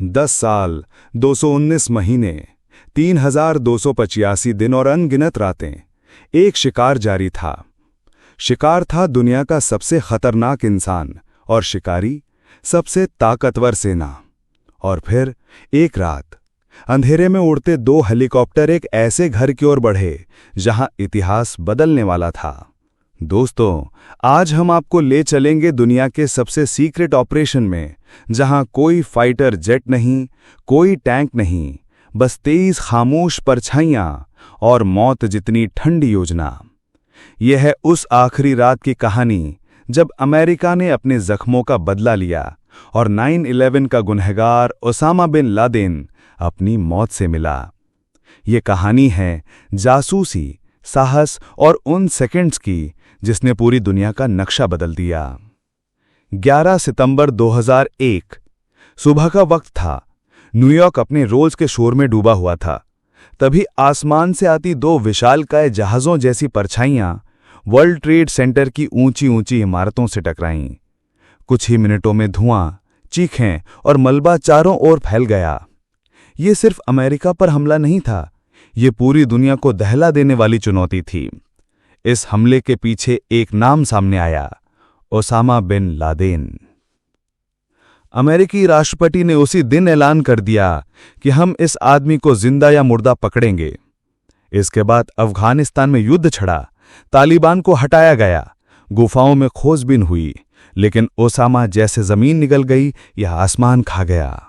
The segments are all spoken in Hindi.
10 साल, 219 महीने, 3285 दिन और अनगिनत रातें। एक शिकार जारी था। शिकार था दुनिया का सबसे खतरनाक इंसान और शिकारी सबसे ताकतवर सेना। और फिर एक रात अंधेरे में उड़ते 2 हेलीकॉप्टर एक ऐसे घर की ओर बढ़े जहां इतिहास बदलने वाला था। दोस्तों, आज हम आपको ले चलेंगे दुनिया के सबसे सीक्रेट ऑपरेशन में, जहां कोई फाइटर जेट नहीं, कोई टैंक नहीं, बस 23 खामोश परछाइयां और मौत जितनी ठंडी योजना। यह है उस आखिरी रात की कहानी जब अमेरिका ने अपने जख्मों का बदला लिया और 9/11 का गुनहगार ओसामा बिन लादेन अपनी मौत से मिला। ये कहानी है जासूसी, साहस और उन सेकंड्स की जिसने पूरी दुनिया का नक्शा बदल दिया। 11 सितंबर 2001 सुबह का वक्त था। न्यूयॉर्क अपने रोल्स के शोर में डूबा हुआ था। तभी आसमान से आती 2 विशालकाय जहाजों जैसी परछाइयां वर्ल्ड ट्रेड सेंटर की ऊंची ऊंची इमारतों से टकराईं। कुछ ही मिनटों में धुआं, चीखें और मलबा चारों ओर फैल गया। ये सिर्फ अमेरिका पर हमला नहीं था, ये पूरी दुनिया को दहला देने वाली चुनौती थी। इस हमले के पीछे एक नाम सामने आया, ओसामा बिन लादेन। अमेरिकी राष्ट्रपति ने उसी दिन ऐलान कर दिया कि हम इस आदमी को जिंदा या मुर्दा पकड़ेंगे। इसके बाद अफगानिस्तान में युद्ध छिड़ा, तालिबान को हटाया गया, गुफाओं में खोजबीन हुई, लेकिन ओसामा जैसे जमीन निगल गई या आसमान खा गया।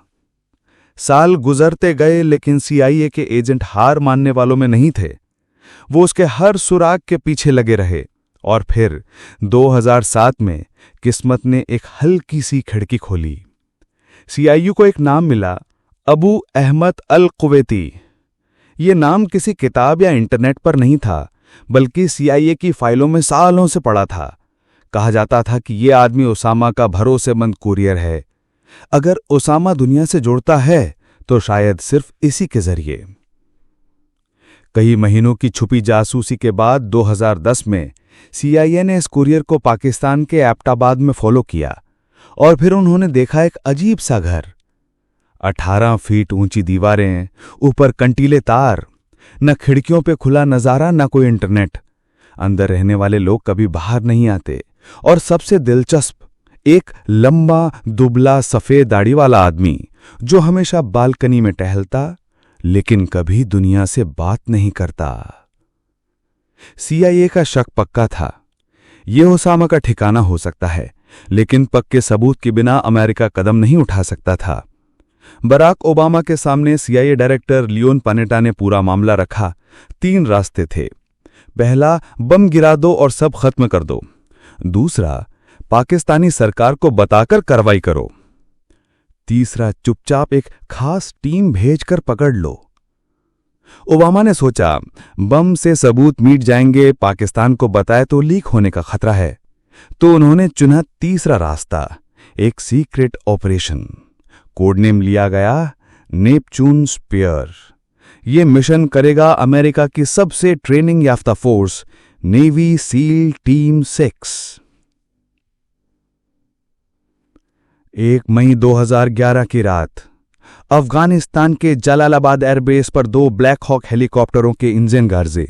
साल गुजरते गए, लेकिन CIA के एजेंट हार मानने वालों में नहीं थे। वो उसके हर सुराग के पीछे लगे रहे। और फिर 2007 में किस्मत ने एक हल्की सी खिड़की खोली। CIA को एक नाम मिला, अबू अहमद अल कुवैती। ये नाम किसी किताब या इंटरनेट पर नहीं था, बल्कि CIA की फाइलों में सालों से पड़ा था। कहा जाता था कि ये आदमी ओसामा का भरोसेमंद कुरियर है। अगर ओसामा दुनिया से जुड़ता है तो शायद सिर्फ इसी के जरिए। कई महीनों की छुपी जासूसी के बाद 2010 में CIA ने इस कुरियर को पाकिस्तान के एबटाबाद में फॉलो किया और फिर उन्होंने देखा एक अजीब सा घर। 18 फीट ऊंची दीवारें, ऊपर कंटीले तार, न खिड़कियों पे खुला नजारा, न कोई इंटरनेट। अंदर रहने वाले लोग कभी बाहर नहीं आते। और सबसे दिलचस्प, एक लंबा, दुबला, सफेद दाढ़ी वाला आदमी जो हमेशा बालकनी में टहलता, लेकिन कभी दुनिया से बात नहीं करता। CIA का शक पक्का था, यह ओसामा का ठिकाना हो सकता है, लेकिन पक्के सबूत के बिना अमेरिका कदम नहीं उठा सकता था। बराक ओबामा के सामने CIA डायरेक्टर लियोन पानेटा ने पूरा मामला रखा। 3 रास्ते थे। पहला, बम गिरा दो और सब खत्म कर दो। दूसरा, पाकिस्तानी सरकार को बताकर कार्रवाई करो। तीसरा, चुपचाप एक खास टीम भेजकर पकड़ लो। ओबामा ने सोचा, बम से सबूत मिट जाएंगे, पाकिस्तान को बताए तो लीक होने का खतरा है। तो उन्होंने चुना तीसरा रास्ता, एक सीक्रेट ऑपरेशन। कोडनेम लिया गया नेपच्यून स्पीयर। यह मिशन करेगा अमेरिका की सबसे ट्रेनिंग याफ्ता फोर्स, नेवी सील टीम 6। 1 मई 2011 की रात अफगानिस्तान के जलालाबाद एयरबेस पर 2 ब्लैक हॉक हेलीकॉप्टरों के इंजन गरजे।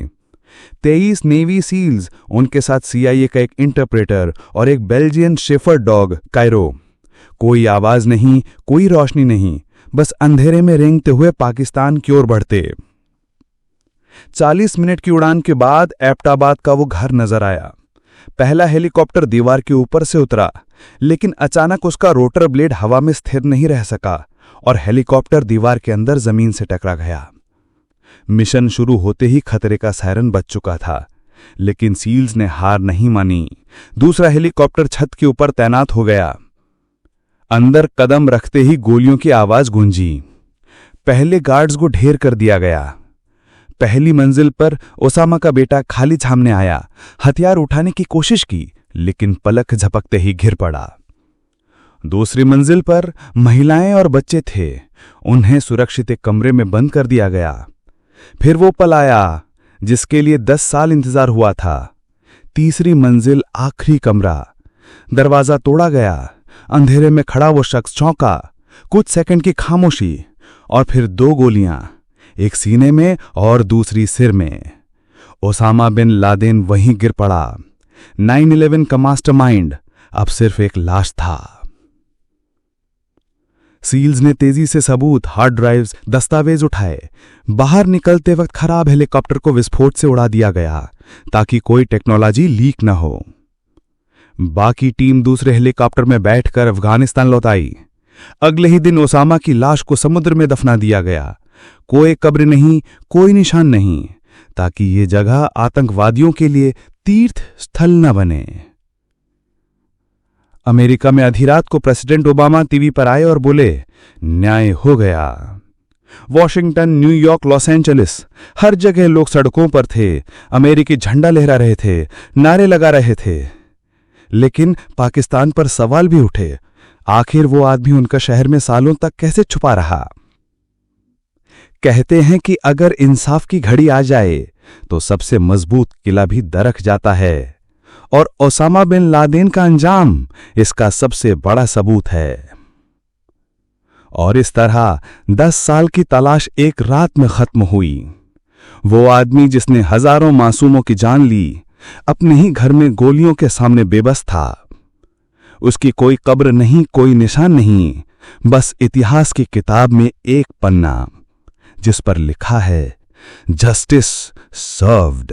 23 नेवी सील्स, उनके साथ CIA का एक इंटरप्रेटर और एक बेल्जियन शेफर्ड डॉग कायरो। कोई आवाज नहीं, कोई रोशनी नहीं, बस अंधेरे में रेंगते हुए पाकिस्तान की ओर बढ़ते। 40 मिनट की उड़ान के बाद एबटाबाद का वो घर नजर आया। पहला हेलीकॉप्टर दीवार के ऊपर से उतरा, लेकिन अचानक उसका रोटर ब्लेड हवा में स्थिर नहीं रह सका और हेलीकॉप्टर दीवार के अंदर जमीन से टकरा गया। मिशन शुरू होते ही खतरे का सायरन बज चुका था, लेकिन सील्स ने हार नहीं मानी। दूसरा हेलीकॉप्टर छत के ऊपर तैनात हो गया। अंदर कदम रखते ही गोलियों की आवाज गूंजी। पहले गार्ड्स को ढेर कर दिया गया। पहली मंजिल पर ओसामा का बेटा खालिद सामने आया। हथियार उठाने की कोशिश की, लेकिन पलक झपकते ही गिर पड़ा। दूसरी मंजिल पर महिलाएं और बच्चे थे। उन्हें सुरक्षित एक कमरे में बंद कर दिया गया। फिर वो पल आया जिसके लिए 10 साल इंतजार हुआ था। तीसरी मंजिल, आखिरी कमरा। दरवाजा तोड़ा गया। अंधेरे में खड़ा वो शख्स चौंका। कुछ सेकंड की खामोशी और फिर 2 गोलियां, एक सीने में और दूसरी सिर में। ओसामा बिन लादेन वहीं गिर पड़ा। 9/11 का मास्टरमाइंड अब सिर्फ एक लाश था। सील्स ने तेजी से सबूत, हार्ड ड्राइव्स, दस्तावेज उठाए। बाहर निकलते वक्त खराब हेलीकॉप्टर को विस्फोट से उड़ा दिया गया ताकि कोई टेक्नोलॉजी लीक न हो। बाकी टीम दूसरे हेलीकॉप्टर में बैठकर अफगानिस्तान लौट आई। अगले ही दिन ओसामा की लाश को समुद्र में दफना दिया गया। कोई कब्र नहीं, कोई निशान नहीं, ताकि ये जगह आतंकवादियों के लिए तीर्थ स्थल न बने। अमेरिका में आधी रात को प्रेसिडेंट ओबामा टीवी पर आए और बोले, न्याय हो गया। वॉशिंगटन, न्यूयॉर्क, लॉस एंजलिस, हर जगह लोग सड़कों पर थे, अमेरिकी झंडा लहरा रहे थे, नारे लगा रहे थे। लेकिन पाकिस्तान पर सवाल भी उठे, आखिर वो आदमी उनका शहर में सालों तक कैसे छुपा रहा। कहते हैं कि अगर इंसाफ की घड़ी आ जाए तो सबसे मजबूत किला भी दरक जाता है, और ओसामा बिन लादेन का अंजाम इसका सबसे बड़ा सबूत है। और इस तरह 10 साल की तलाश एक रात में खत्म हुई। वो आदमी जिसने हजारों मासूमों की जान ली, अपने ही घर में गोलियों के सामने बेबस था। उसकी कोई कब्र नहीं, कोई निशान नहीं, बस इतिहास की किताब में एक पन्ना जिस पर लिखा है, जस्टिस सर्व्ड।